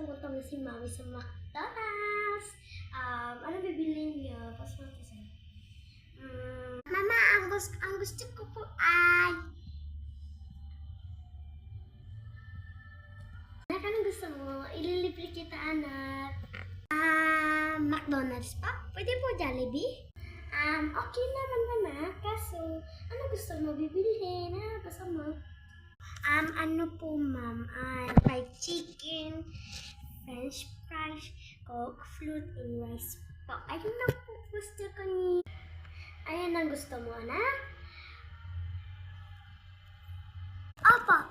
pumunta mo si Mami sa McDonald's. Ano bibilin niyo? Pasok natin sa'yo. Mama, ang gusto ko po ay... Anak, anong gusto mo? Ililibre kita, anak. McDonald's pa? Pwede po Jollibee? Okay naman, anak. Kaso, ano gusto mo bibilhin? Ano gusto mo? Ano po, ma'am? Fried chicken, french fries, coke, fruit, and rice po. Ayun na po gusto ko ni... Ayan ang gusto mo, anak? Apa.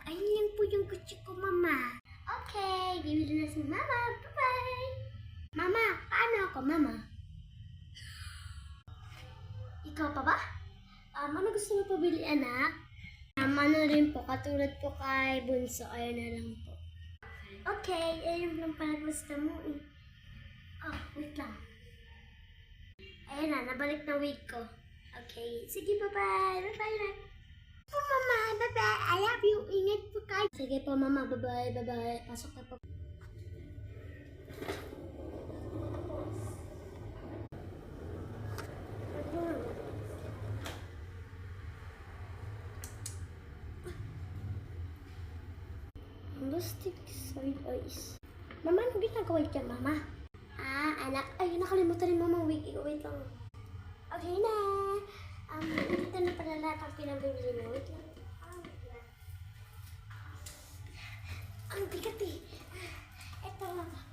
Ayun lang po yung gusto ko, mama. Okay, bibili na si mama. Bye-bye. Mama, paano ako, mama? Ikaw pa ba? Ano gusto mo pabili, anak? Ano rin po, katulad po kay Bunso. Ayun na lang po. Okay, ayun lang pala gusto mo eh. Wait lang. Ayun na, nabalik na wig ko. Okay, sige, bye-bye. Bye-bye na. Po, mama, bye-bye. I love you. Ingat po kayo. Sige po, mama. Bye-bye, bye-bye. Pasok na po. Stick side eyes. Mama, ano ginagawa dyan, mama? Anak. Ay, nakalimutan rin mama. Wait lang. Okay na. Dito na pala lahat ang pinabibili mo. Wait lang. Ang bigat eh. Ito,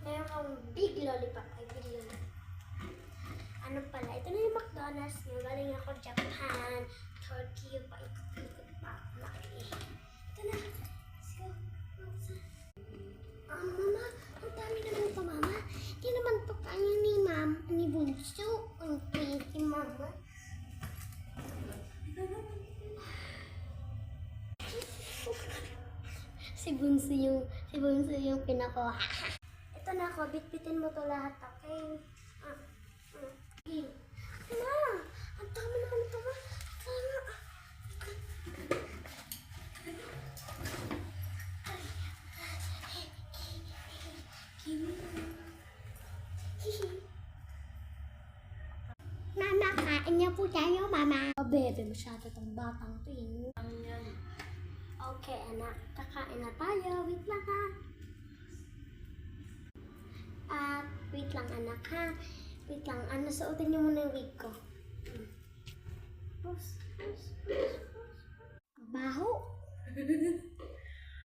meron kang big lollipop. Big lollipop. Ano pala? Ito na yung McDonald's niyo. Galing ako Japan. Turkey. Paikot-ikot pa. Laki. Ito na. Let's go. Mama, ang dami naman ito, mama. Hindi naman ito kanya ni Bunso. Ang pretty, mama. Si Bunso yung pinako. Ito na ako, bitbitin mo to lahat, okay? Okay. Ma, ang dami naman ito, ma. Mama, kain niya po tayo, mama. Bebe, masyado itong batang to eh. Okay, anak. Kakain na tayo. Wait lang, ha. Wait lang, anak, ha. Wait lang. Suotin niyo muna yung wig ko. Baho.